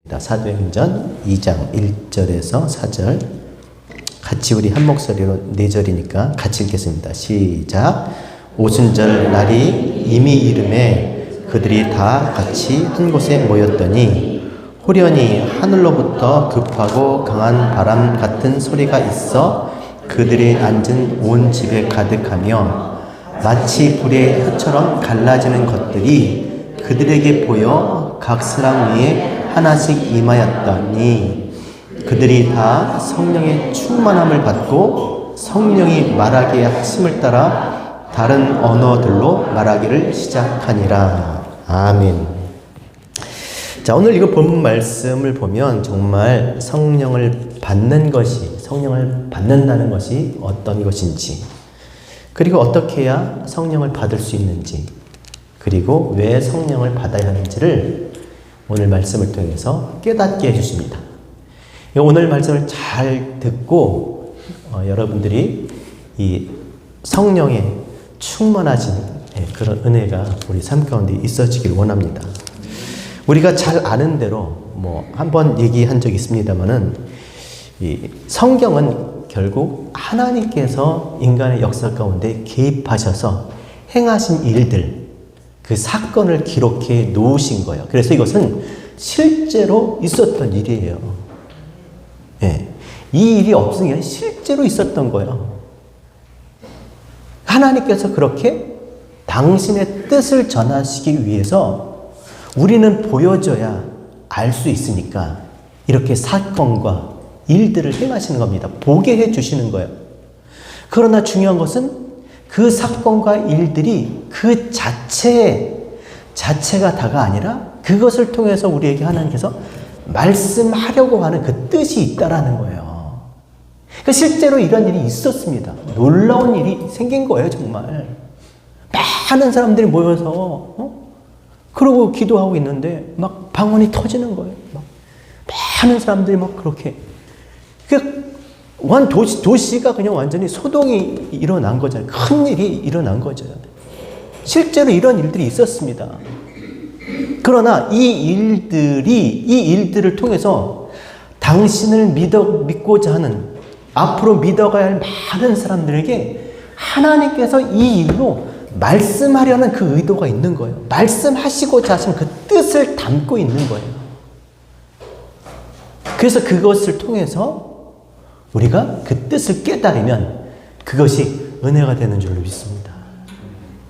사도행전 2장 1절에서 4절 같이 우리 한 목소리로 4절이니까 같이 읽겠습니다. 시작. 오순절 날이 이미 이름에 그들이 다 같이 한 곳에 모였더니 호련히 하늘로부터 급하고 강한 바람 같은 소리가 있어 그들이 앉은 온 집에 가득하며 마치 불의 혀처럼 갈라지는 것들이 그들에게 보여 각 사람 위에 하나씩 임하였더니 그들이 다 성령의 충만함을 받고 성령이 말하게 하심을 따라 다른 언어들로 말하기를 시작하니라. 아멘. 자, 오늘 이거 본문 말씀을 보면 정말 성령을 받는 것이, 성령을 받는다는 것이 어떤 것인지, 그리고 어떻게 해야 성령을 받을 수 있는지, 그리고 왜 성령을 받아야 하는지를 오늘 말씀을 통해서 깨닫게 해주십니다. 오늘 말씀을 잘 듣고 여러분들이 이 성령에 충만하신 그런 은혜가 우리 삶 가운데 있어지길 원합니다. 우리가 잘 아는 대로 한번 얘기한 적이 있습니다만은 이 성경은 결국 하나님께서 인간의 역사 가운데 개입하셔서 행하신 일들, 그 사건을 기록해 놓으신 거예요. 그래서 이것은 실제로 있었던 일이에요. 예. 이 일이 없으면 실제로 있었던 거예요. 하나님께서 그렇게 당신의 뜻을 전하시기 위해서 우리는 보여줘야 알 수 있으니까 이렇게 사건과 일들을 행하시는 겁니다. 보게 해 주시는 거예요. 그러나 중요한 것은 그 사건과 일들이 그 자체가 다가 아니라 그것을 통해서 우리에게 하나님께서 말씀하려고 하는 그 뜻이 있다라는 거예요. 그러니까 실제로 이런 일이 있었습니다. 놀라운 일이 생긴 거예요, 정말. 많은 사람들이 모여서, 그러고 기도하고 있는데, 막 방언이 터지는 거예요. 막 많은 사람들이 막 그렇게. 도시가 그냥 완전히 소동이 일어난 거잖아요. 큰 일이 일어난 거죠. 실제로 이런 일들이 있었습니다. 그러나 이 일들을 통해서 당신을 믿고자 하는, 앞으로 믿어가야 할 많은 사람들에게 하나님께서 이 일로 말씀하려는 그 의도가 있는 거예요. 말씀하시고자 하신 그 뜻을 담고 있는 거예요. 그래서 그것을 통해서 우리가 그 뜻을 깨달으면 그것이 은혜가 되는 줄로 믿습니다.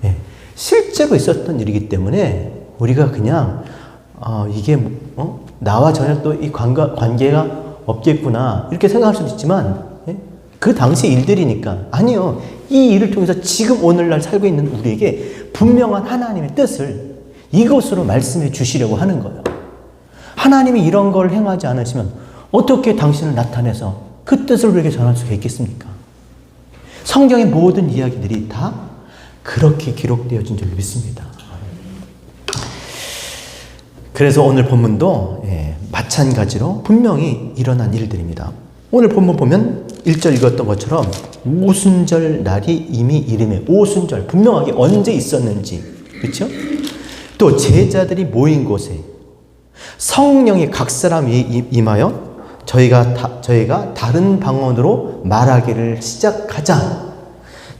네. 실제로 있었던 일이기 때문에 우리가 그냥 이게 나와 전혀 또 이 관계가 없겠구나 이렇게 생각할 수도 있지만 그 당시 일들이니까 아니요. 이 일을 통해서 지금 오늘날 살고 있는 우리에게 분명한 하나님의 뜻을 이것으로 말씀해 주시려고 하는 거예요. 하나님이 이런 걸 행하지 않으시면 어떻게 당신을 나타내서 그 뜻을 우리에게 전할 수가 있겠습니까? 성경의 모든 이야기들이 다 그렇게 기록되어진 줄 믿습니다. 그래서 오늘 본문도 마찬가지로 분명히 일어난 일들입니다. 오늘 본문 보면 1절 읽었던 것처럼 오순절 날이 이미 이름에 오순절 분명하게 언제 있었는지 그렇죠? 또 제자들이 모인 곳에 성령이 각 사람 위에 임하여 저희가 다른 방언으로 말하기를 시작하자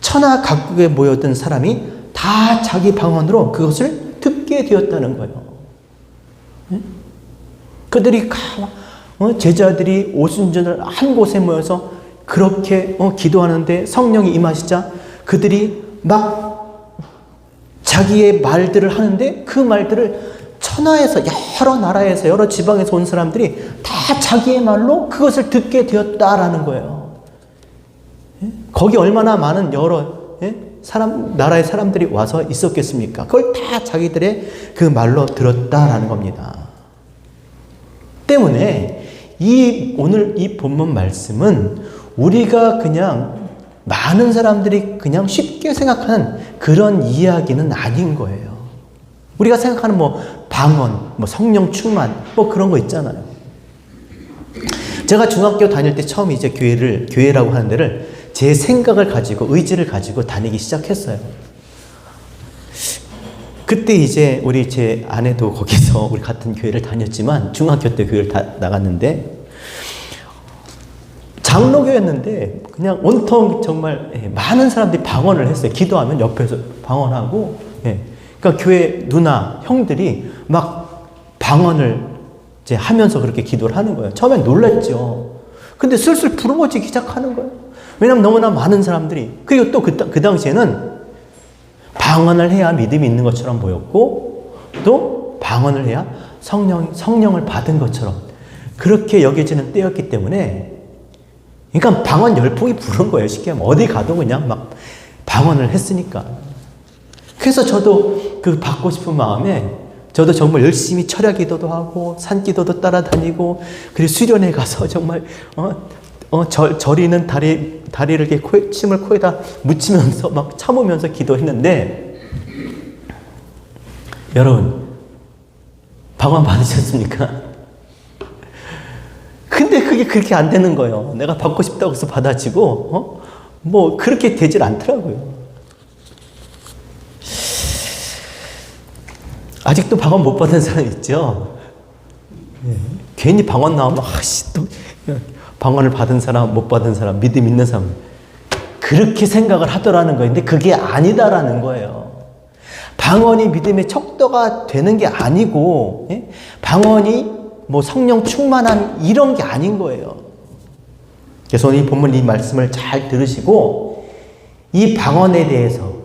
천하 각국에 모였던 사람이 다 자기 방언으로 그것을 듣게 되었다는 거예요. 그들이 제자들이 오순절 한 곳에 모여서 그렇게 기도하는데 성령이 임하시자 그들이 막 자기의 말들을 하는데 그 말들을 천하에서 여러 나라에서 여러 지방에서 온 사람들이 다 자기의 말로 그것을 듣게 되었다라는 거예요. 거기 얼마나 많은 여러 나라의 사람들이 와서 있었겠습니까? 그걸 다 자기들의 그 말로 들었다라는 겁니다. 때문에 오늘 이 본문 말씀은 우리가 그냥 많은 사람들이 그냥 쉽게 생각하는 그런 이야기는 아닌 거예요. 우리가 생각하는 방언, 성령 충만, 그런 거 있잖아요. 제가 중학교 다닐 때 처음 이제 교회라고 하는 데를 제 생각을 가지고, 의지를 가지고 다니기 시작했어요. 그때 이제 우리 제 아내도 거기서 우리 같은 교회를 다녔지만 중학교 때 교회를 나갔는데 장로교였는데 그냥 온통 정말 많은 사람들이 방언을 했어요. 기도하면 옆에서 방언하고 그러니까 교회 누나 형들이 막 방언을 이제 하면서 그렇게 기도를 하는 거예요. 처음엔 놀랐죠. 근데 슬슬 부르짖기 시작하는 거예요. 왜냐하면 너무나 많은 사람들이. 그리고 또 그 당시에는 방언을 해야 믿음이 있는 것처럼 보였고 또 방언을 해야 성령을 받은 것처럼 그렇게 여겨지는 때였기 때문에 그러니까 방언 열풍이 부른 거예요. 쉽게 하면 어디 가도 그냥 막 방언을 했으니까. 그래서 저도 그 받고 싶은 마음에 저도 정말 열심히 철야 기도도 하고 산 기도도 따라다니고 그리고 수련회 가서 정말 저리는 다리를 이렇게 침을 코에다 묻히면서 막 참으면서 기도했는데 여러분 방언 받으셨습니까? 근데 그게 그렇게 안 되는 거예요. 내가 받고 싶다고 해서 받아지고 뭐 그렇게 되질 않더라고요. 아직도 방언 못 받은 사람 있죠? 괜히 방언 나오면 또 방언을 받은 사람 못 받은 사람 믿음 있는 사람 그렇게 생각을 하더라는 거예요. 근데 그게 아니다라는 거예요. 방언이 믿음의 척도가 되는 게 아니고 방언이 뭐 성령 충만함 이런 게 아닌 거예요. 그래서 오늘 이 본문 이 말씀을 잘 들으시고 이 방언에 대해서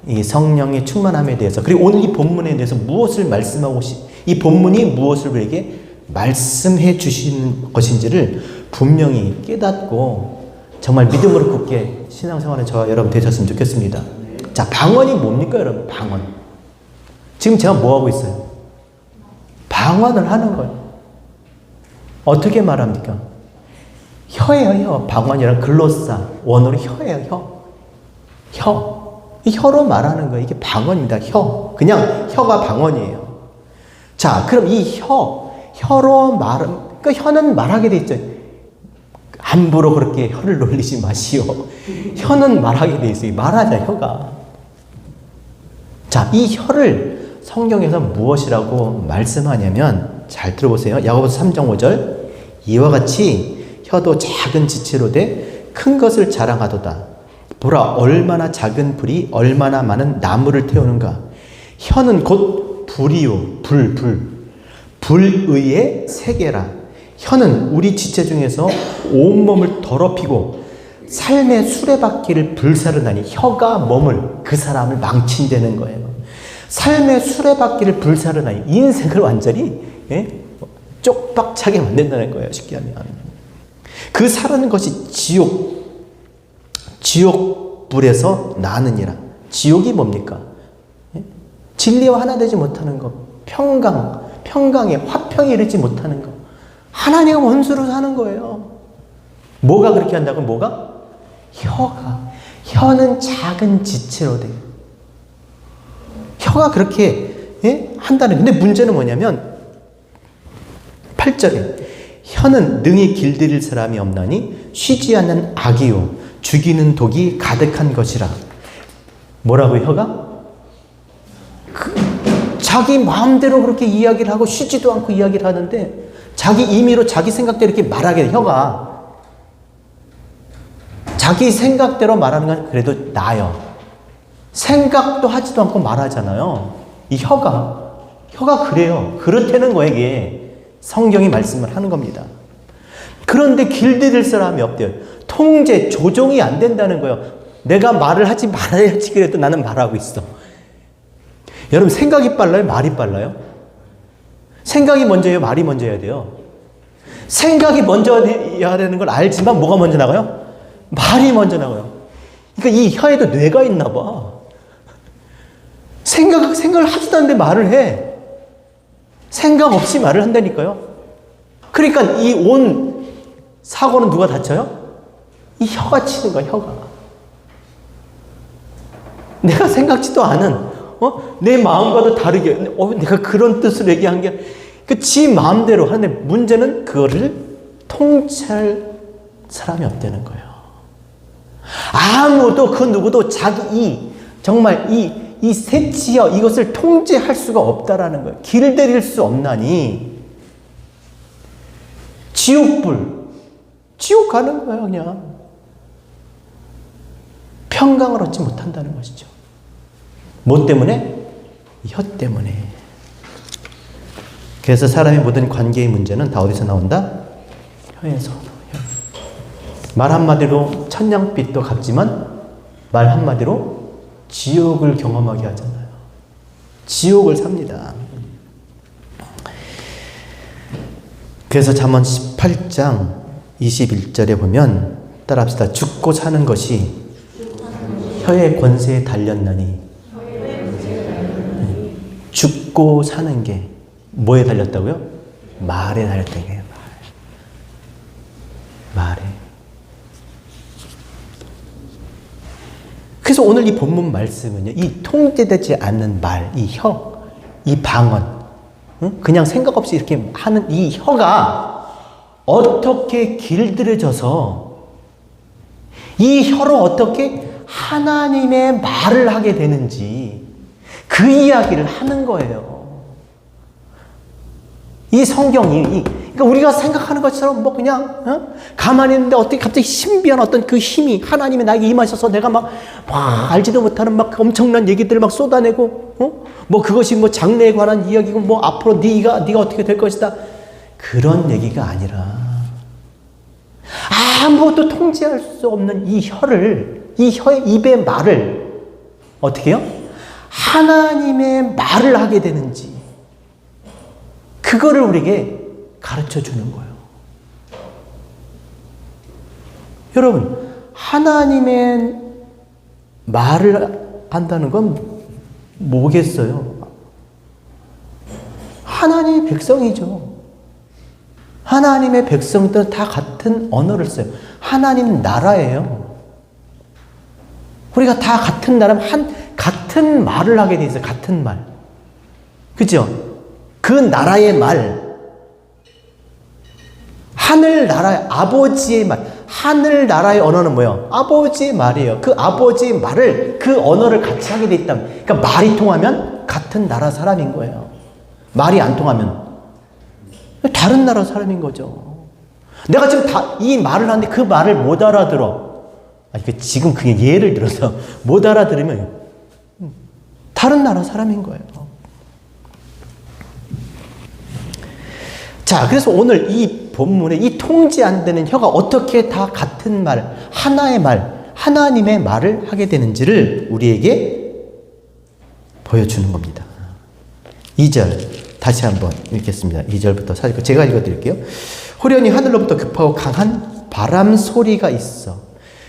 이 성령의 충만함에 대해서 그리고 오늘 이 본문에 대해서 무엇을 말씀하고 이 본문이 무엇을 우리에게 말씀해 주시는 것인지를 분명히 깨닫고 정말 믿음으로 굳게 신앙생활에 저와 여러분 되셨으면 좋겠습니다. 자, 방언이 뭡니까 여러분? 방언. 지금 제가 뭐 하고 있어요? 방언을 하는 거예요. 어떻게 말합니까? 혀예요, 혀. 방언이란 글로사, 원어로 혀예요, 혀. 이 혀로 말하는 거예요. 이게 방언입니다. 혀. 그냥 혀가 방언이에요. 자, 그럼 이 혀로 그러니까 혀는 말하게 돼 있죠. 함부로 그렇게 혀를 놀리지 마시오. 혀는 말하게 돼 있어요. 말하자, 혀가. 자, 이 혀를 성경에서 무엇이라고 말씀하냐면 잘 들어보세요. 야고보서 3장 5절 이와 같이 혀도 작은 지체로 돼 큰 것을 자랑하도다. 보라 얼마나 작은 불이 얼마나 많은 나무를 태우는가. 혀는 곧 불이요 불의의 세계라. 혀는 우리 지체 중에서 온몸을 더럽히고 삶의 수레바퀴를 불사르다니 혀가 몸을 그 사람을 망친다는 거예요. 삶의 수레바퀴를 불사르다니 인생을 완전히 쪽박차게 만든다는 거예요. 쉽게 하면 그 사르는 것이 지옥불에서 나느니라. 지옥이 뭡니까? 진리와 하나 되지 못하는 것, 평강에 화평에 이르지 못하는 것, 하나님과 원수로 사는 거예요. 뭐가 그렇게 한다고? 뭐가? 혀는 작은 지체로 돼요. 혀가 그렇게 한다는. 근데 문제는 뭐냐면 8절에 혀는 능히 길들일 사람이 없나니 쉬지 않는 악이요 죽이는 독이 가득한 것이라. 뭐라고 혀가? 자기 마음대로 그렇게 이야기를 하고 쉬지도 않고 이야기를 하는데 자기 임의로 자기 생각대로 이렇게 말하게 돼. 혀가 자기 생각대로 말하는 건 그래도 나아요. 생각도 하지도 않고 말하잖아요. 이 혀가 그래요. 그렇다는 거예요. 이게 성경이 말씀을 하는 겁니다. 그런데 길들일 사람이 없대요. 통제, 조종이 안 된다는 거예요. 내가 말을 하지 말아야지 그래도 나는 말하고 있어. 여러분 생각이 빨라요? 말이 빨라요? 생각이 먼저예요? 말이 먼저여야 돼요? 생각이 먼저 해야 되는 걸 알지만 뭐가 먼저 나가요? 말이 먼저 나가요. 그러니까 이 혀에도 뇌가 있나 봐. 생각을 하지도 않는데 말을 해. 생각 없이 말을 한다니까요. 그러니까 이 온 사고는 누가 다쳐요? 이 혀가 치는 거야, 혀가. 내가 생각지도 않은 내 마음과도 다르게 내가 그런 뜻으로 얘기한 게 지 마음대로 하는데 문제는 그거를 통제할 사람이 없다는 거예요. 아무도 그 누구도 자기 정말 이 이 색지혀 이것을 통제할 수가 없다라는 거예요. 길들일 수 없나니 지옥불, 지옥 가는 거예요. 그냥 평강을 얻지 못한다는 것이죠. 뭐 때문에? 혀 때문에. 그래서 사람의 모든 관계의 문제는 다 어디서 나온다? 혀에서. 말 한마디로 천냥빚도 갚지만 말 한마디로 지옥을 경험하게 하잖아요. 지옥을 삽니다. 그래서 잠언 18장 21절에 보면 따라합시다. 죽고 사는 것이 혀의 권세에 달렸나니. 죽고 사는 게 뭐에 달렸다고요? 말에 달렸다는 거예요. 말에. 그래서 오늘 이 본문 말씀은요, 이 통제되지 않는 말, 이 혀, 이 방언, 그냥 생각 없이 이렇게 하는 이 혀가 어떻게 길들여져서 이 혀로 어떻게 하나님의 말을 하게 되는지 그 이야기를 하는 거예요. 이 성경이, 그러니까 우리가 생각하는 것처럼 뭐 그냥 가만히 있는데 어떻게 갑자기 신비한 어떤 그 힘이 하나님이 나에게 임하셔서 내가 막 알지도 못하는 막 엄청난 얘기들을 막 쏟아내고 뭐 그것이 뭐 장래에 관한 이야기고 뭐 앞으로 네가 어떻게 될 것이다, 그런 얘기가 아니라 아무것도 통제할 수 없는 이 혀를, 이 혀의 입의 말을 어떻게 해요? 하나님의 말을 하게 되는지 그거를 우리에게 가르쳐 주는 거예요. 여러분, 하나님의 말을 한다는 건 뭐겠어요? 하나님의 백성이죠. 하나님의 백성들은 다 같은 언어를 써요. 하나님 나라예요. 우리가 다 같은 나라면 같은 말을 하게 돼 있어요. 같은 말. 그죠? 그 나라의 말. 하늘나라의 아버지의 말. 하늘나라의 언어는 뭐예요? 아버지의 말이에요. 그 아버지의 말을, 그 언어를 같이 하게 돼 있다면, 그러니까 말이 통하면 같은 나라 사람인 거예요. 말이 안 통하면 다른 나라 사람인 거죠. 내가 지금 이 말을 하는데 그 말을 못 알아들어. 지금 그게 예를 들어서 못 알아들으면 다른 나라 사람인 거예요. 자, 그래서 오늘 이 본문에 이 통제 안 되는 혀가 어떻게 다 같은 말, 하나의 말, 하나님의 말을 하게 되는지를 우리에게 보여주는 겁니다. 2절 다시 한번 읽겠습니다. 2절부터 4절 제가 읽어드릴게요. 호련히 하늘로부터 급하고 강한 바람 소리가 있어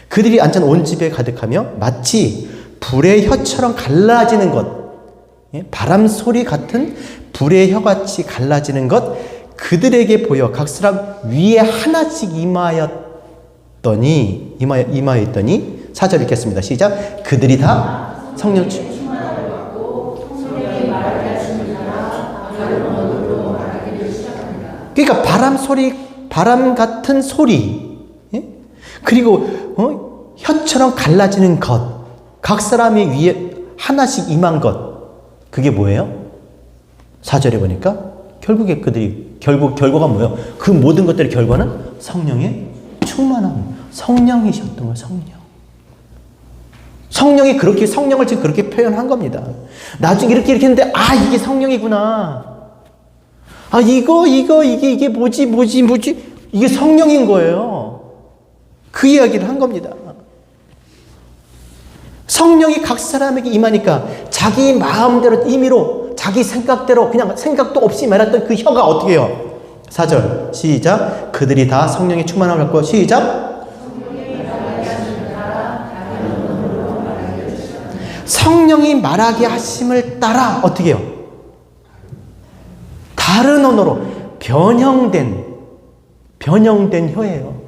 그들이 앉은 온 집에 가득하며 마치 불의 혀처럼 갈라지는 것, 바람 소리 같은 불의 혀같이 갈라지는 것 그들에게 보여 각 사람 위에 하나씩 임하였더니 4절 읽겠습니다. 시작. 그들이 다 성령 그러니까 바람 같은 소리, 그리고 혀처럼 갈라지는 것, 각 사람이 위에 하나씩 임한 것, 그게 뭐예요? 4절에 보니까 결국에 결과가 뭐예요? 그 모든 것들의 결과는 성령의 충만함, 성령이셨던 거예요. 성령이 그렇게, 성령을 지금 그렇게 표현한 겁니다. 나중에 이렇게 했는데 이게 성령이구나. 이게 뭐지? 이게 성령인 거예요. 그 이야기를 한 겁니다. 성령이 각 사람에게 임하니까 자기 마음대로 임의로 자기 생각대로 그냥 생각도 없이 말했던 그 혀가 어떻게 해요? 4절 시작. 그들이 다 성령의 충만함을 갖고 시작. 성령이 말하게 하심을 따라 어떻게 해요? 다른 언어로 변형된 혀예요.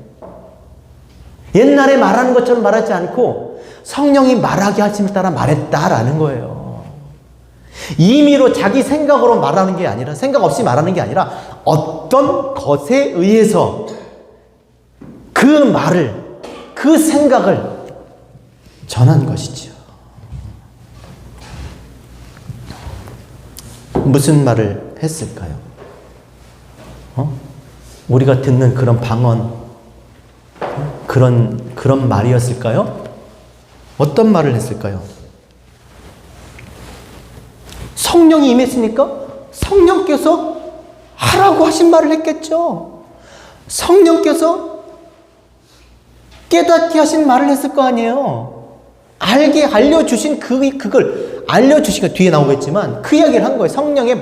옛날에 말하는 것처럼 말하지 않고 성령이 말하게 하심을 따라 말했다라는 거예요. 임의로 자기 생각으로 말하는 게 아니라, 생각 없이 말하는 게 아니라 어떤 것에 의해서 그 말을, 그 생각을 전한 것이죠. 무슨 말을 했을까요? 우리가 듣는 그런 방언, 그런 말이었을까요? 어떤 말을 했을까요? 성령이 임했으니까 성령께서 하라고 하신 말을 했겠죠. 성령께서 깨닫게 하신 말을 했을 거 아니에요. 알려주신 그걸 알려주신 거 뒤에 나오겠지만 그 이야기를 한 거예요. 성령의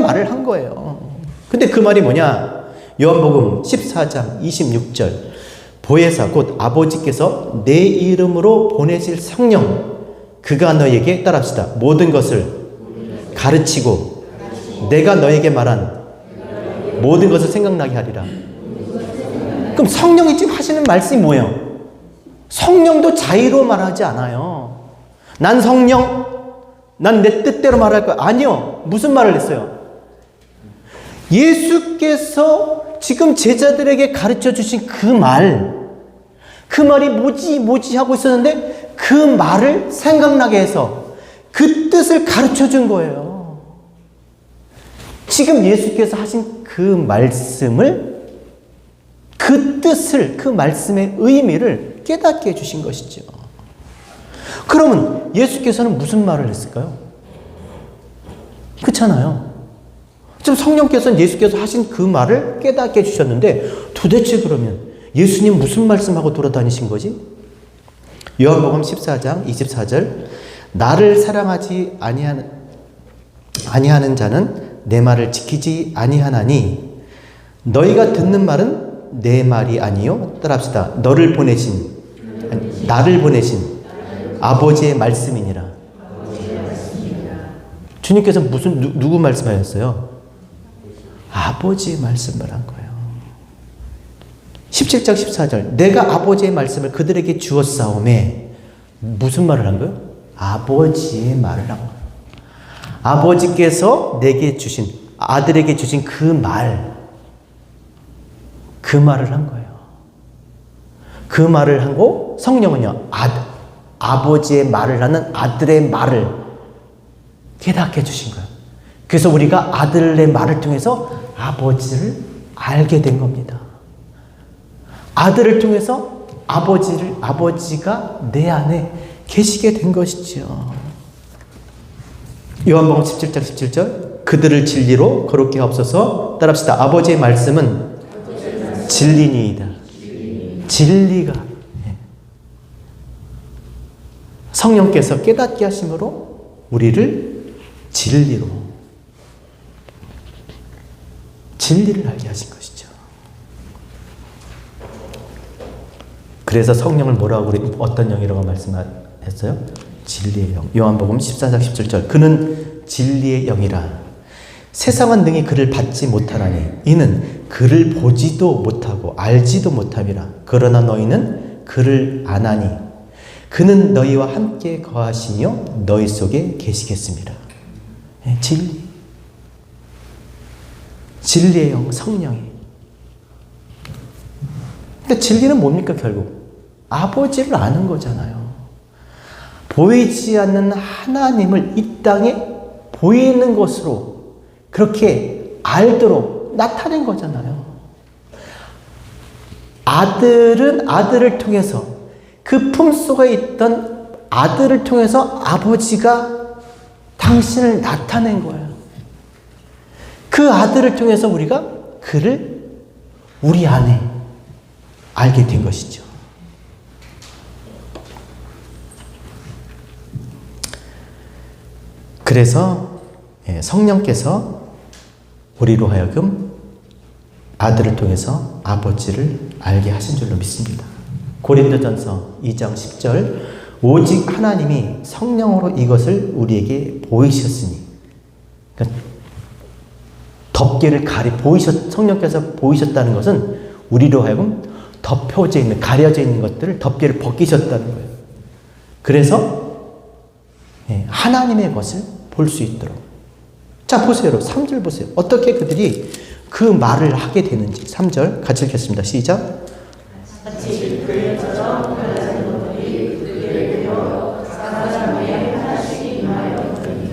말을 한 거예요. 근데 그 말이 뭐냐? 요한복음 14장 26절. 보혜사 곧 아버지께서 내 이름으로 보내실 성령, 그가 너에게 따라합시다. 모든 것을 가르치고 내가 너에게 말한 모든 것을 생각나게 하리라. 그럼 성령이 지금 하시는 말씀이 뭐예요? 성령도 자의로 말하지 않아요. 난 내 뜻대로 말할 거야. 아니요. 무슨 말을 했어요? 예수께서 지금 제자들에게 가르쳐 주신 그 말이 뭐지 하고 있었는데 그 말을 생각나게 해서 그 뜻을 가르쳐 준 거예요. 지금 예수께서 하신 그 말씀을, 그 뜻을, 그 말씀의 의미를 깨닫게 해주신 것이죠. 그러면 예수께서는 무슨 말을 했을까요? 그렇잖아요. 지금 성령께서는 예수께서 하신 그 말을 깨닫게 해주셨는데 도대체 그러면 예수님 무슨 말씀하고 돌아다니신 거지? 요한복음 14장 24절. 나를 사랑하지 아니하는 자는 내 말을 지키지 아니하나니 너희가 듣는 말은 내 말이 아니요. 따라합시다. 나를 보내신 아버지의 말씀이니라. 주님께서 누구 말씀하셨어요? 아버지의 말씀을 한 거예요. 17장 14절. 내가 아버지의 말씀을 그들에게 주었사오매. 무슨 말을 한 거예요? 아버지의 말을 한 거예요. 아버지께서 아들에게 주신 그 말을 한 거예요. 그 말을 하고 성령은요, 아버지의 말을 하는 아들의 말을 깨닫게 해주신 거예요. 그래서 우리가 아들의 말을 통해서 아버지를 알게 된 겁니다. 아들을 통해서 아버지가 내 안에 계시게 된 것이죠. 요한복음 17장 17절. 그들을 진리로 거룩게 하옵소서. 따라합시다. 아버지의 말씀은 진리니이다. 진리가. 성령께서 깨닫게 하심으로 우리를 진리를 알게 하신 것이죠. 그래서 성령을 뭐라고 어떤 영이라고 말씀했어요? 진리의 영. 요한복음 14장 17절. 그는 진리의 영이라. 세상은 능히 그를 받지 못하나니 이는 그를 보지도 못하고 알지도 못함이라. 그러나 너희는 그를 아나니 그는 너희와 함께 거하시며 너희 속에 계시겠습니다. 진리의 영, 성령이. 근데 진리는 뭡니까 결국? 아버지를 아는 거잖아요. 보이지 않는 하나님을 이 땅에 보이는 것으로 그렇게 알도록 나타낸 거잖아요. 아들은 아들을 통해서 그 품속에 있던 아들을 통해서 아버지가 당신을 나타낸 거예요. 그 아들을 통해서 우리가 그를 우리 안에 알게 된 것이죠. 그래서 성령께서 우리로 하여금 아들을 통해서 아버지를 알게 하신 줄로 믿습니다. 고린도전서 2장 10절. 오직 하나님이 성령으로 이것을 우리에게 보이셨으니. 그러니까 덮개를 성령께서 보이셨다는 것은 우리로 하여금 덮여져 있는, 가려져 있는 것들을 덮개를 벗기셨다는 거예요. 그래서 하나님의 것을 볼 수 있도록. 자, 보세요. 3절 보세요. 어떻게 그들이 그 말을 하게 되는지. 3절 같이 읽겠습니다. 시작.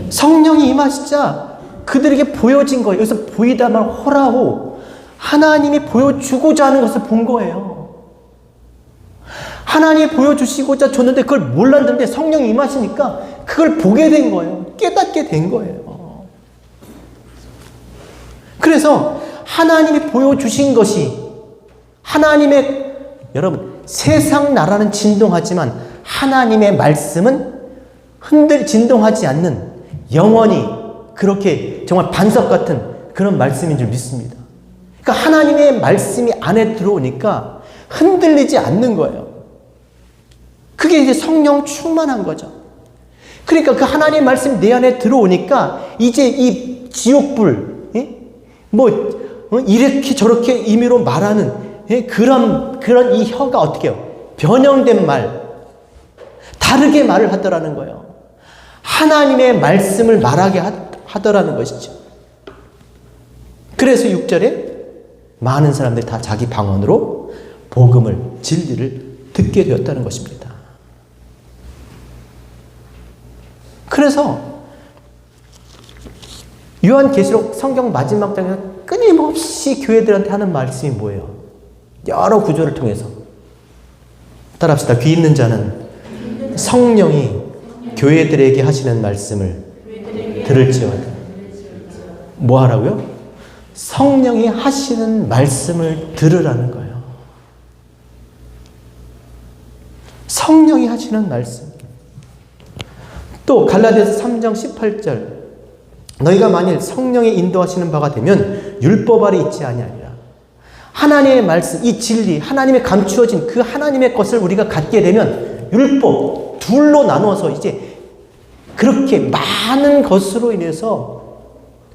성령이 임하시자 그들에게 보여진 거예요. 여기서 보이다 말 호라호, 하나님이 보여주고자 하는 것을 본 거예요. 하나님이 보여주시고자 줬는데 그걸 몰랐는데 성령이 임하시니까 그걸 보게 된 거예요. 깨닫게 된 거예요. 그래서 하나님이 보여주신 것이 하나님의, 여러분, 세상 나라는 진동하지만 하나님의 말씀은 진동하지 않는, 영원히 그렇게 정말 반석 같은 그런 말씀인 줄 믿습니다. 그러니까 하나님의 말씀이 안에 들어오니까 흔들리지 않는 거예요. 그게 이제 성령 충만한 거죠. 그러니까 그 하나님의 말씀이 내 안에 들어오니까 이제 이 지옥불, 이렇게 저렇게 임의로 말하는 그런 이 혀가 어떻게 해요? 변형된 말, 다르게 말을 하더라는 거예요. 하나님의 말씀을 말하게 하더라는 것이죠. 그래서 6절에 많은 사람들이 다 자기 방언으로 복음을, 진리를 듣게 되었다는 것입니다. 그래서 요한계시록 성경 마지막 장에서 끊임없이 교회들한테 하는 말씀이 뭐예요? 여러 구조를 통해서 따라합시다. 귀 있는 자는 성령이 교회들에게 하시는 말씀을 들을지어다. 뭐 하라고요? 성령이 하시는 말씀을 들으라는 거예요. 성령이 하시는 말씀. 또 갈라디아서 3장 18절, 너희가 만일 성령이 인도하시는 바가 되면 율법 아래 있지 아니하리라. 하나님의 말씀, 이 진리, 하나님의 감추어진 그 하나님의 것을 우리가 갖게 되면 율법 둘로 나누어서 이제 그렇게 많은 것으로 인해서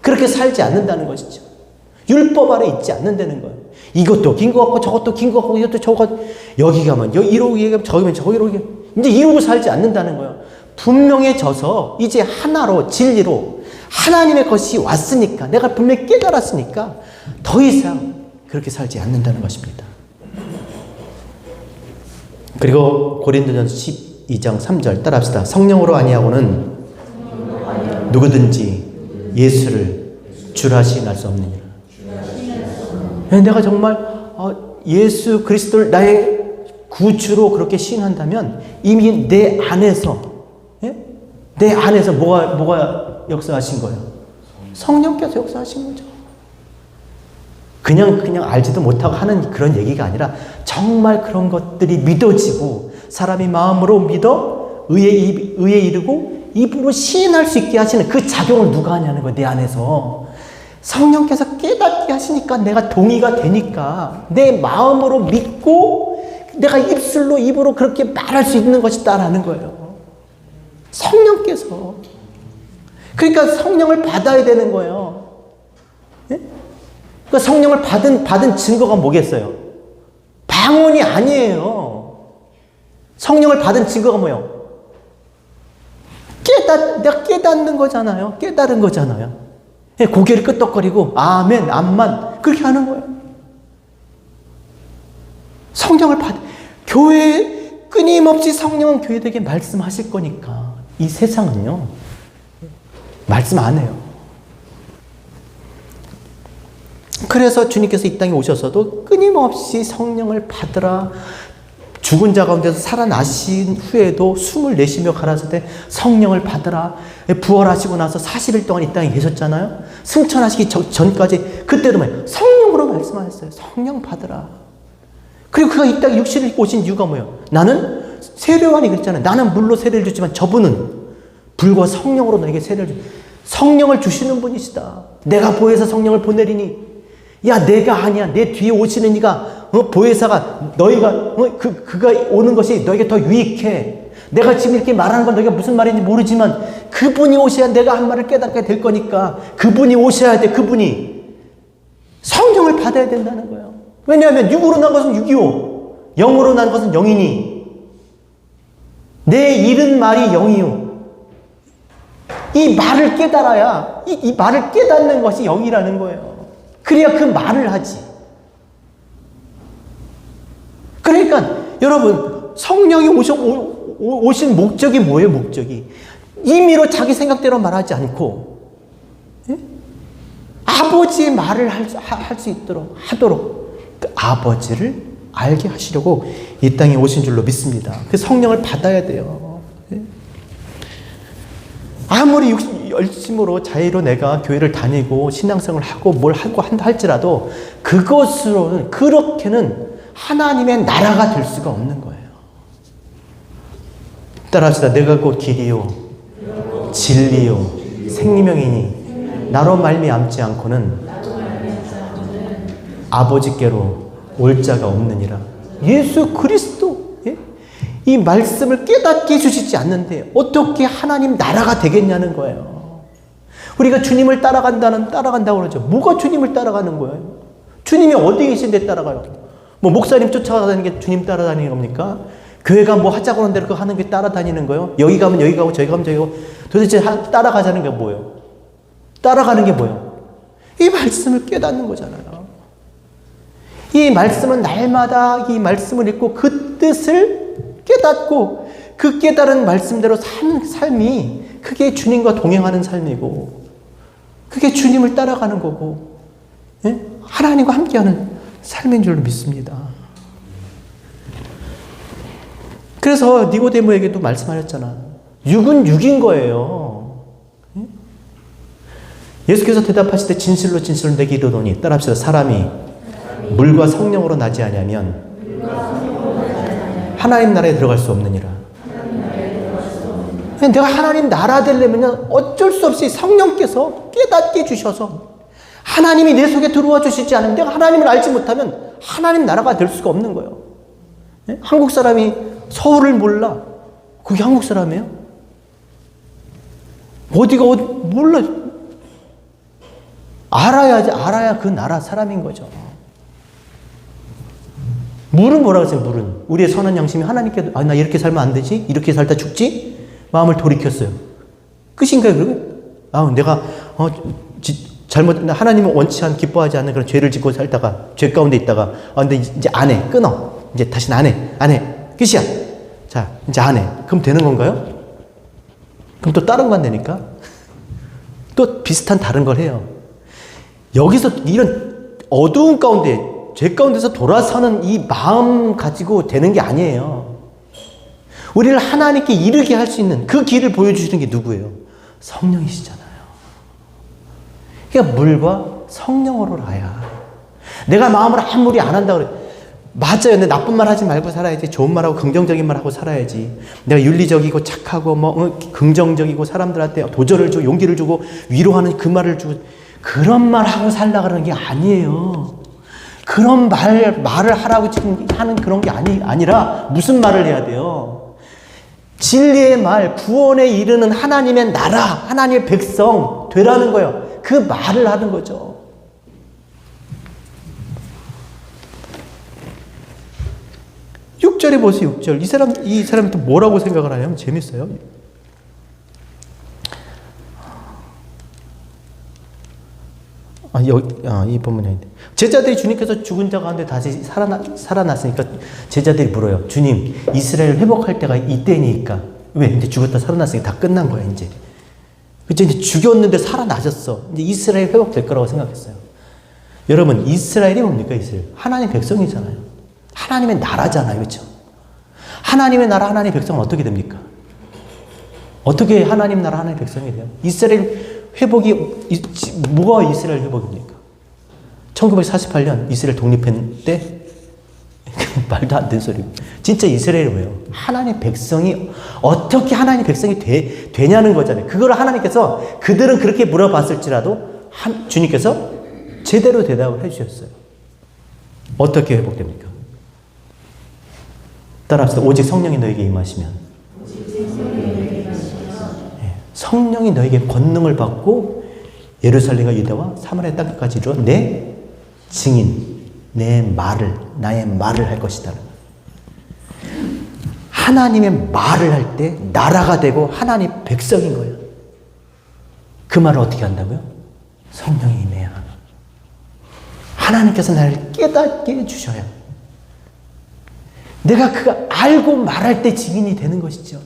그렇게 살지 않는다는 것이죠. 율법 아래 있지 않는다는 거예요. 이것도 긴 것 같고 저것도 긴 것 같고 이것도 저것, 여기 가면 이러고 얘기하면 저기 가면 저기로 이제 이러고 살지 않는다는 거예요. 분명해져서 이제 하나로, 진리로 하나님의 것이 왔으니까, 내가 분명히 깨달았으니까 더 이상 그렇게 살지 않는다는 것입니다. 그리고 고린도전서 12장 3절 따라합시다. 성령으로 아니하고는 누구든지 예수를 주라 시인할 수 없느니라. 내가 정말 예수 그리스도를 나의 구주로 그렇게 시인한다면 이미 내 안에서 뭐가 역사하신 거예요? 성령께서 역사하신 거죠. 그냥 알지도 못하고 하는 그런 얘기가 아니라 정말 그런 것들이 믿어지고 사람이 마음으로 믿어 의에 이르고 입으로 시인할 수 있게 하시는 그 작용을 누가 하냐는 거예요. 내 안에서 성령께서 깨닫게 하시니까 내가 동의가 되니까 내 마음으로 믿고 내가 입으로 그렇게 말할 수 있는 것이다라는 거예요. 성령께서. 그러니까 성령을 받아야 되는 거예요. 그러니까 성령을 받은 증거가 뭐겠어요? 방언이 아니에요. 성령을 받은 증거가 뭐예요? 내가 깨닫는 거잖아요. 깨달은 거잖아요. 고개를 끄덕거리고 아멘, 암만 그렇게 하는 거예요. 성령을 교회 끊임없이 성령은 교회들에게 말씀하실 거니까 이 세상은요 말씀 안 해요. 그래서 주님께서 이 땅에 오셔서도 끊임없이 성령을 받으라, 죽은 자 가운데서 살아나신 후에도 숨을 내쉬며 가라사대 성령을 받으라, 부활하시고 나서 40일 동안 이 땅에 계셨잖아요. 승천하시기 전까지 그때도 뭐예요? 성령으로 말씀하셨어요. 성령 받으라. 그리고 그가 이 땅에 육신을 입고 오신 이유가 뭐예요? 나는 세례요한이 그랬잖아요. 나는 물로 세례를 줬지만 저분은 불과 성령으로 너에게 세례를 성령을 주시는 분이시다. 내가 보혜사 성령을 보내리니, 야 내가 아니야, 내 뒤에 오시는 이가 보혜사가 너희가 그가 오는 것이 너에게 더 유익해. 내가 지금 이렇게 말하는 건 너희가 무슨 말인지 모르지만 그분이 오셔야 내가 한 말을 깨닫게 될 거니까 그분이 오셔야 돼. 그분이 성령을 받아야 된다는 거예요. 왜냐하면 육으로 난 것은 육이요 영으로 난 것은 영이니 내 잃은 말이 영이요. 이 말을 깨달아야 이 말을 깨닫는 것이 영이라는 거예요. 그래야 그 말을 하지. 그러니까 여러분 성령이 오신 목적이 뭐예요? 목적이 임의로 자기 생각대로 말하지 않고 아버지의 말을 할 수 있도록 하도록 그 아버지를 알게 하시려고 이 땅에 오신 줄로 믿습니다. 그 성령을 받아야 돼요. 아무리 열심으로 자의로 내가 교회를 다니고 신앙생활을 하고 뭘 하고 한다 할지라도 그것으로는 그렇게는 하나님의 나라가 될 수가 없는 거예요. 따라합시다. 내가 곧 길이요 진리요 생명이니 나로 말미암지 않고는 아버지께로 올 자가 없느니라. 예수 그리스도 이 말씀을 깨닫게 해주시지 않는데 어떻게 하나님 나라가 되겠냐는 거예요. 우리가 주님을 따라간다고 그러죠. 뭐가 주님을 따라가는 거예요? 주님이 어디 계신데 따라가요? 뭐 목사님 쫓아가는 게 주님 따라다니는 겁니까? 교회가 뭐 하자고 하는 대로 그거 하는 게 따라다니는 거예요? 여기 가면 여기 가고 저기 가면 저기 가고 도대체 따라가자는 게 뭐예요? 따라가는 게 뭐예요? 이 말씀을 깨닫는 거잖아요. 이 말씀은 날마다 이 말씀을 읽고 그 뜻을 깨닫고 그 깨달은 말씀대로 삶이 그게 주님과 동행하는 삶이고 그게 주님을 따라가는 거고 하나님과 함께하는 삶인 줄 믿습니다. 그래서 니고데모에게도 말씀하셨잖아. 육은 육인 거예요. 예수께서 대답하실 때 진실로 진실로 내게 이르노니 따라합시다. 사람이 물과 성령으로 나지 아니하면 하나님 나라에 들어갈 수 없느니라. 내가 하나님 나라 되려면 어쩔 수 없이 성령께서 깨닫게 해주셔서 하나님이 내 속에 들어와 주시지 않으면 내가 하나님을 알지 못하면 하나님 나라가 될 수가 없는 거예요. 한국 사람이 서울을 몰라. 그게 한국 사람이에요? 어디가 몰라. 알아야 그 나라 사람인 거죠. 물은 뭐라고 했어요? 물은 우리의 선한 양심이 하나님께 나 이렇게 살면 안 되지? 이렇게 살다 죽지? 마음을 돌이켰어요. 끝인가요? 그러면? 내가 하나님은 원치 않 기뻐하지 않는 그런 죄를 짓고 살다가 죄 가운데 있다가 근데 이제 안 해. 끊어. 이제 다시는 안 해. 끝이야. 자, 이제 안 해. 그럼 되는 건가요? 그럼 또 다른 거 안 되니까? 또 비슷한 다른 걸 해요. 여기서 이런 어두운 가운데 죄 가운데서 돌아서는 이 마음 가지고 되는 게 아니에요. 우리를 하나님께 이르게 할 수 있는 그 길을 보여주시는 게 누구예요? 성령이시잖아요. 그러니까 물과 성령으로 가야. 내가 마음으로 아무리 안 한다고 그래. 맞아요. 근데 나쁜 말 하지 말고 살아야지. 좋은 말하고 긍정적인 말하고 살아야지. 내가 윤리적이고 착하고 긍정적이고 사람들한테 도전을 주고 용기를 주고 위로하는 그 말을 주고 그런 말 하고 살라 그러는 게 아니에요. 그런 말을 하라고 지금 하는 그런 게 아니라 무슨 말을 해야 돼요? 진리의 말, 구원에 이르는 하나님의 나라, 하나님의 백성 되라는 거예요. 그 말을 하는 거죠. 6절에 보세요. 6절. 이 사람이 또 뭐라고 생각을 하냐면 재밌어요. 이 본문이 아닌데. 제자들이 주님께서 죽은 자 가운데 다시 살아났으니까 제자들이 물어요. 주님, 이스라엘 회복할 때가 이때니까. 왜? 이제 죽었다 살아났으니까 다 끝난 거야, 이제. 그치? 이제 죽였는데 살아나셨어. 이제 이스라엘 회복될 거라고 생각했어요. 여러분, 이스라엘이 뭡니까, 이스라엘? 하나님 백성이잖아요. 하나님의 나라잖아요. 그렇죠? 하나님의 나라, 하나님의 백성은 어떻게 됩니까? 어떻게 하나님 나라, 하나님의 백성이 돼요? 이스라엘 회복이, 뭐가 이스라엘 회복입니까? 1948년 이스라엘 독립한 때 말도 안 되는 소리고 진짜 이스라엘이 뭐예요? 하나님의 백성이 어떻게 하나님의 백성이 되냐는 거잖아요. 그걸 하나님께서 그들은 그렇게 물어봤을지라도 주님께서 제대로 대답을 해주셨어요. 어떻게 회복됩니까? 따라합시다. 오직 성령이 너에게 임하시면. 성령이 너에게 권능을 받고 예루살렘과 유다와 사마리아 땅까지 이루어 내 증인, 나의 말을 할 것이다. 하나님의 말을 할 때 나라가 되고 하나님 백성인 거예요. 그 말을 어떻게 한다고요? 성령이 임해야. 하나님께서 나를 깨닫게 해주셔야 내가 그거 알고 말할 때 증인이 되는 것이죠.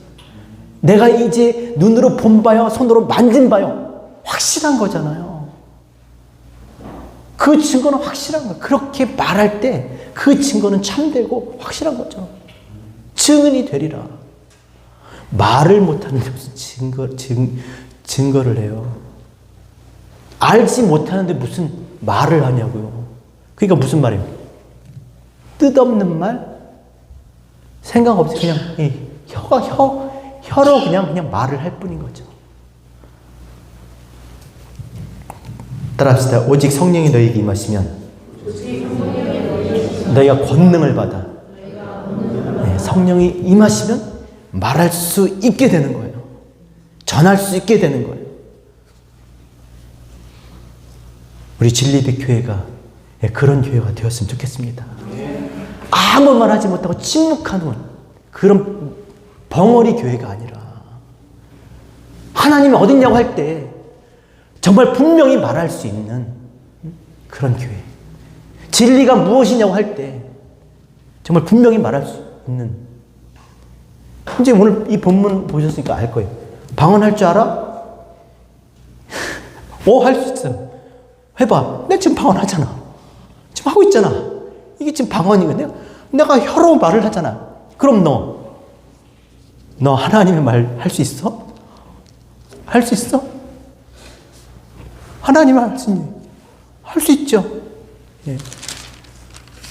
내가 이제 눈으로 본 바요, 손으로 만진 바요, 확실한 거잖아요. 그 증거는 확실한 거예요. 그렇게 말할 때 그 증거는 참되고 확실한 거죠. 증인이 되리라. 말을 못하는데 무슨 증거를 해요. 알지 못하는데 무슨 말을 하냐고요. 그러니까 무슨 말이에요? 뜻없는 말? 생각 없이 그냥 혀로 그냥 말을 할 뿐인 거죠. 따라합시다. 오직 성령이 너희에게 임하시면 너희가 권능을 받아. 네, 성령이 임하시면 말할 수 있게 되는 거예요. 전할 수 있게 되는 거예요. 우리 진리백 교회가 그런 교회가 되었으면 좋겠습니다. 아무 말 하지 못하고 침묵하는 그런 벙어리 교회가 아니라 하나님이 어딨냐고 할 때 정말 분명히 말할 수 있는 그런 교회. 진리가 무엇이냐고 할 때 정말 분명히 말할 수 있는. 이제 오늘 이 본문 보셨으니까 알 거예요. 방언할 줄 알아? 할 수 있어. 해봐. 내가 지금 방언하잖아. 지금 하고 있잖아. 이게 지금 방언이거든요. 내가 혀로 말을 하잖아. 그럼 너 하나님의 말 할 수 있어? 할 수 있어? 하나님의 말씀 할 수 있죠. 예.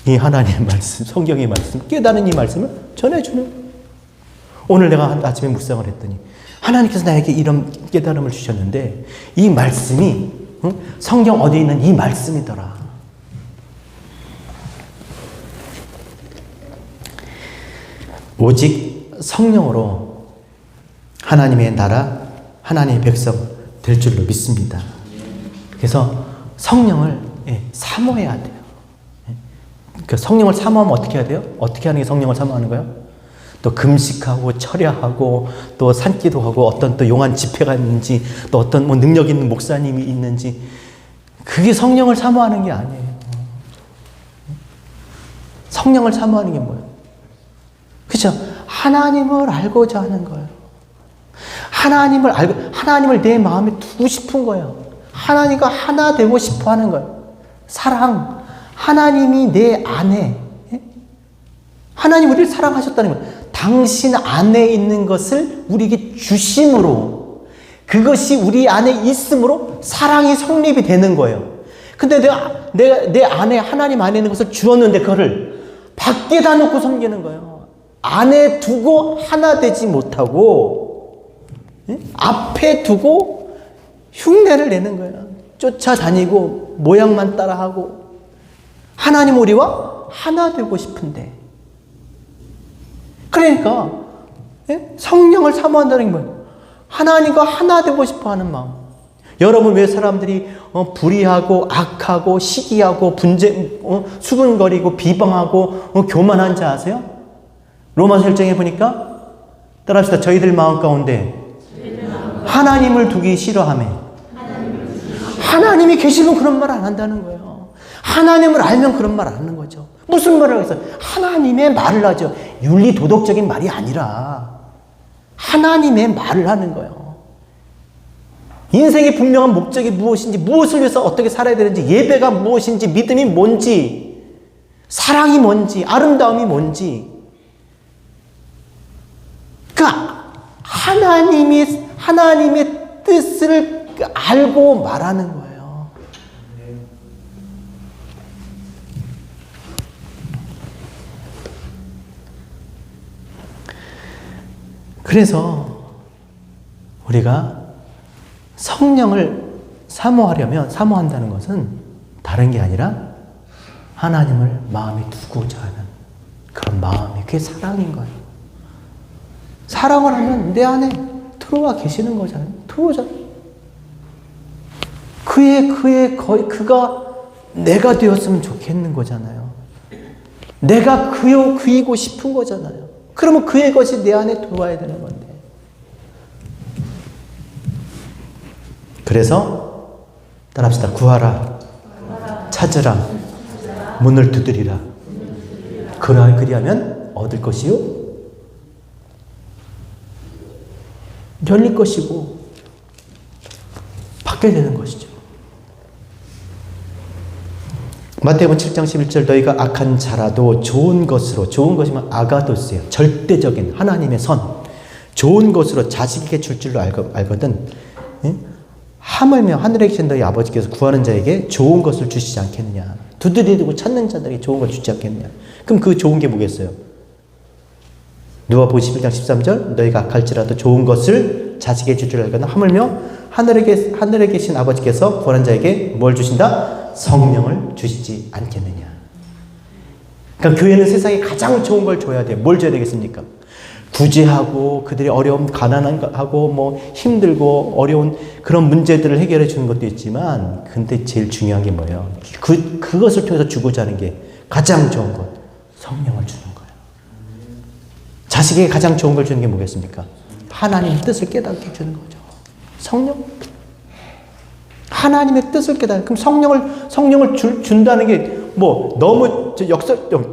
이 하나님의 말씀, 성경의 말씀, 깨닫는 이 말씀을 전해주는. 오늘 내가 아침에 묵상을 했더니 하나님께서 나에게 이런 깨달음을 주셨는데 이 말씀이 성경 어디에 있는 이 말씀이더라. 오직 성령으로 하나님의 나라, 하나님의 백성 될 줄로 믿습니다. 그래서 성령을 사모해야 돼요. 그 성령을 사모하면 어떻게 해야 돼요? 어떻게 하는 게 성령을 사모하는 거예요? 또 금식하고 철야하고 또 산기도하고 어떤 또 용한 집회가 있는지 또 어떤 뭐 능력 있는 목사님이 있는지 그게 성령을 사모하는 게 아니에요. 성령을 사모하는 게 뭐예요? 그렇죠? 하나님을 알고자 하는 거예요. 하나님을 내 마음에 두고 싶은 거예요. 하나님과 하나 되고 싶어 하는 거예요. 사랑. 하나님이 내 안에, 하나님 우리를 사랑하셨다는 거예요. 당신 안에 있는 것을 우리에게 주심으로, 그것이 우리 안에 있음으로 사랑이 성립이 되는 거예요. 근데 내 안에, 하나님 안에 있는 것을 주었는데 그거를 밖에다 놓고 섬기는 거예요. 안에 두고 하나 되지 못하고, 앞에 두고 흉내를 내는 거예요. 쫓아다니고, 모양만 따라하고, 하나님 우리와 하나 되고 싶은데. 그러니까 성령을 사모한다는 게 뭐예요? 하나님과 하나 되고 싶어 하는 마음. 여러분 왜 사람들이 불의하고 악하고 시기하고 수근거리고 비방하고 교만한지 아세요? 로마서 1장에 보니까 따라합시다. 저희들 마음 가운데 하나님을 두기 싫어하며 하나님이 계시면 그런 말 안 한다는 거예요. 하나님을 알면 그런 말 안 하는 거죠. 무슨 말을 하겠어요? 하나님의 말을 하죠. 윤리 도덕적인 말이 아니라 하나님의 말을 하는 거예요. 인생의 분명한 목적이 무엇인지, 무엇을 위해서 어떻게 살아야 되는지, 예배가 무엇인지, 믿음이 뭔지, 사랑이 뭔지, 아름다움이 뭔지. 그러니까 하나님의 뜻을 알고 말하는 거예요. 그래서 우리가 성령을 사모한다는 것은 다른 게 아니라 하나님을 마음에 두고자 하는 그런 마음이, 그게 사랑인 거예요. 사랑을 하면 내 안에 들어와 계시는 거잖아요. 들어오잖아요. 그가 내가 되었으면 좋겠는 거잖아요. 내가 그이고 싶은 거잖아요. 그러면 그의 것이 내 안에 들어와야 되는 건데. 그래서 따라합시다. 구하라. 찾으라. 문을 두드리라. 그리하면 얻을 것이요. 열릴 것이고 받게 되는 것이죠. 마태복음 7장 11절 너희가 악한 자라도 좋은 것으로, 좋은 것이면 아가도스예요. 절대적인 하나님의 선. 좋은 것으로 자식에게 줄 줄로 알거든. 예? 하물며 하늘에 계신 너희 아버지께서 구하는 자에게 좋은 것을 주시지 않겠느냐. 두드리고 찾는 자들에게 좋은 걸 주지 않겠느냐. 그럼 그 좋은 게 뭐겠어요? 누가복음 11장 13절 너희가 악할지라도 좋은 것을 자식에게 줄 줄 알거든. 하물며 하늘에 계신 아버지께서 구하는 자에게 뭘 주신다? 성령을 주시지 않겠느냐. 그러니까 교회는 세상에 가장 좋은 걸 줘야 돼요. 뭘 줘야 되겠습니까? 구제하고 그들이 어려움, 가난하고 뭐 힘들고 어려운 그런 문제들을 해결해 주는 것도 있지만, 근데 제일 중요한 게 뭐예요? 그것을 통해서 주고자 하는 게 가장 좋은 것, 성령을 주는 거예요. 자식에게 가장 좋은 걸 주는 게 뭐겠습니까? 하나님의 뜻을 깨닫게 주는 거죠. 성령. 하나님의 뜻을 깨달아. 그럼 성령을 준다는 게 뭐 너무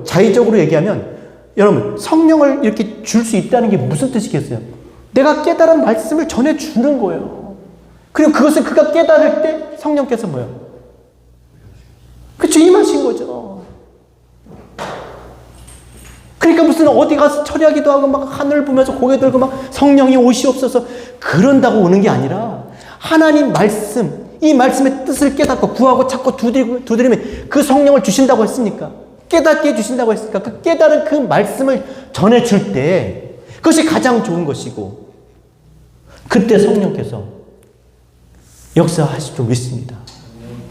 자의적으로 얘기하면, 여러분 성령을 이렇게 줄 수 있다는 게 무슨 뜻이겠어요? 내가 깨달은 말씀을 전해주는 거예요. 그리고 그것을 그가 깨달을 때 성령께서 뭐예요? 그쵸, 임하신 거죠. 그러니까 무슨 어디 가서 철야기도 하고 막 하늘 보면서 고개 들고 막 성령이 오시옵소서 그런다고 오는 게 아니라, 하나님 말씀, 이 말씀의 뜻을 깨닫고 구하고 찾고 두드리면 그 성령을 주신다고 했으니까, 깨닫게 해주신다고 했으니까, 그 깨달은 그 말씀을 전해줄 때 그것이 가장 좋은 것이고, 그때 성령께서 역사하실 줄 믿습니다.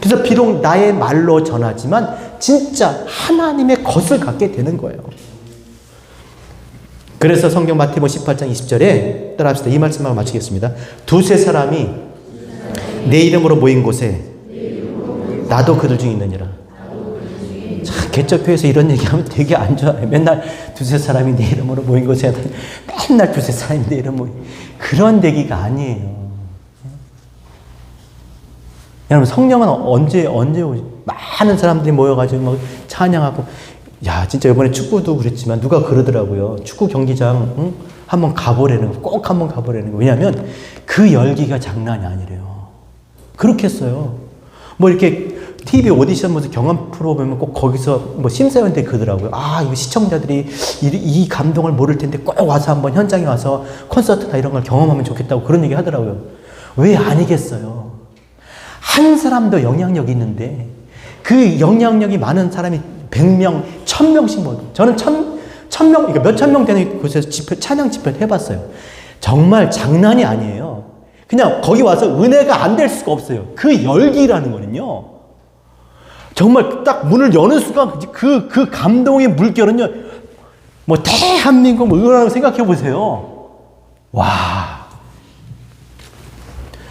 그래서 비록 나의 말로 전하지만 진짜 하나님의 것을 갖게 되는 거예요. 그래서 성경 마태복음 18장 20절에 따라합시다. 이 말씀하고 마치겠습니다. 두세 사람이 내 이름으로 모인 곳에 나도 그들 중에 있느니라. 참, 개척교회에서 이런 얘기하면 되게 안 좋아요. 맨날 두세 사람이 내 이름으로 모인 곳에, 맨날 두세 사람이 내 이름으로 모인, 그런 얘기가 아니에요. 여러분, 성령은 언제 오지? 많은 사람들이 모여가지고 막 찬양하고, 야, 진짜 이번에 축구도 그랬지만 누가 그러더라고요. 축구 경기장 한번 가보라는 거, 꼭 한번 가보라는 거. 왜냐하면 그 열기가 장난이 아니래요. 그렇게 했어요. 뭐 이렇게 TV 오디션 무슨 경험 프로 보면 꼭 거기서 뭐 심사위원들이 그러더라고요. 아, 이거 시청자들이 이 감동을 모를 텐데 꼭 와서 한번 현장에 와서 콘서트나 이런 걸 경험하면 좋겠다고 그런 얘기 하더라고요. 왜 아니겠어요? 한 사람도 영향력이 있는데 그 영향력이 많은 사람이 100명, 1000명씩 모여. 저는 1000명, 그러니까 몇천 명 되는 곳에서 찬양 집회를 해봤어요. 정말 장난이 아니에요. 그냥 거기 와서 은혜가 안 될 수가 없어요. 그 열기라는 거는요. 정말 딱 문을 여는 순간 그 감동의 물결은요. 뭐 대한민국 뭐 의원라고 생각해 보세요. 와.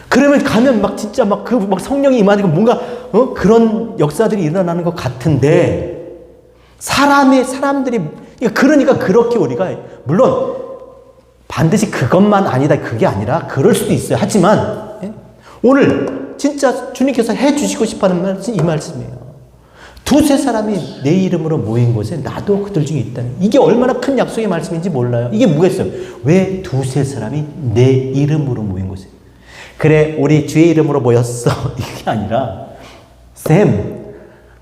그러면 가면 막 진짜 막 성령이 임하니까 뭔가 그런 역사들이 일어나는 것 같은데, 사람들이 그러니까 그렇게 우리가 물론 반드시 그것만 아니다, 그게 아니라 그럴 수도 있어요. 하지만 오늘 진짜 주님께서 해주시고 싶어하는 말씀, 이 말씀이에요. 두세 사람이 내 이름으로 모인 곳에 나도 그들 중에 있다는, 이게 얼마나 큰 약속의 말씀인지 몰라요. 이게 뭐겠어요? 왜 두세 사람이 내 이름으로 모인 곳에? 그래, 우리 주의 이름으로 모였어. 이게 아니라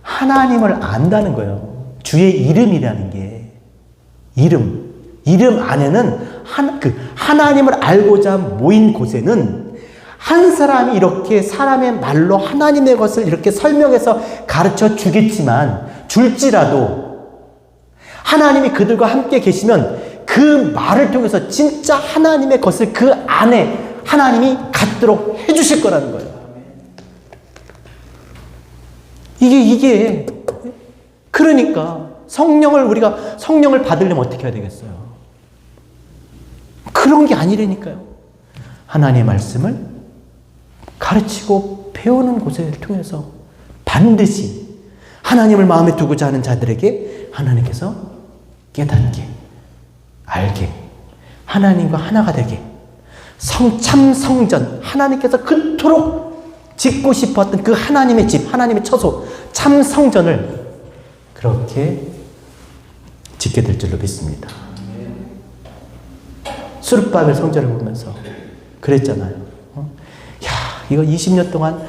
하나님을 안다는 거예요. 주의 이름이라는 게, 이름 안에는 하나님을 알고자 모인 곳에는 한 사람이 이렇게 사람의 말로 하나님의 것을 이렇게 설명해서 가르쳐 주겠지만, 줄지라도 하나님이 그들과 함께 계시면 그 말을 통해서 진짜 하나님의 것을 그 안에 하나님이 갖도록 해주실 거라는 거예요. 이게 그러니까 우리가 성령을 받으려면 어떻게 해야 되겠어요? 그런 게 아니라니까요. 하나님의 말씀을 가르치고 배우는 곳을 통해서 반드시 하나님을 마음에 두고자 하는 자들에게 하나님께서 깨닫게, 알게, 하나님과 하나가 되게, 참 성전, 하나님께서 그토록 짓고 싶었던 그 하나님의 집, 하나님의 처소, 참 성전을 그렇게 짓게 될 줄로 믿습니다. 수르바벨 성전을 보면서 그랬잖아요. 야, 이거 20년 동안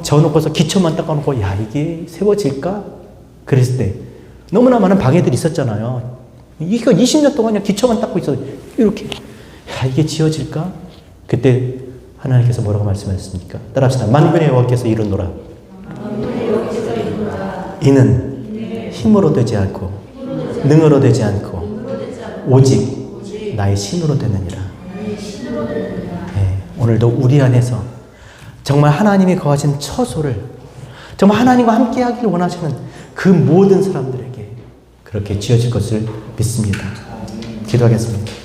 져놓고서 기초만 닦아놓고, 야, 이게 세워질까? 그랬을 때 너무나 많은 방해들이 있었잖아요. 이거 20년 동안 그냥 기초만 닦고 있어. 이렇게. 야, 이게 지어질까? 그때 하나님께서 뭐라고 말씀하셨습니까? 따라합시다. 만군의 여호와께서 이르노라. 이는 힘으로 되지 않고 능으로 되지 않고 오직 나의 신으로 되느니라. 네, 오늘도 우리 안에서 정말 하나님이 거하신 처소를 정말 하나님과 함께 하기를 원하시는 그 모든 사람들에게 그렇게 지어질 것을 믿습니다. 기도하겠습니다.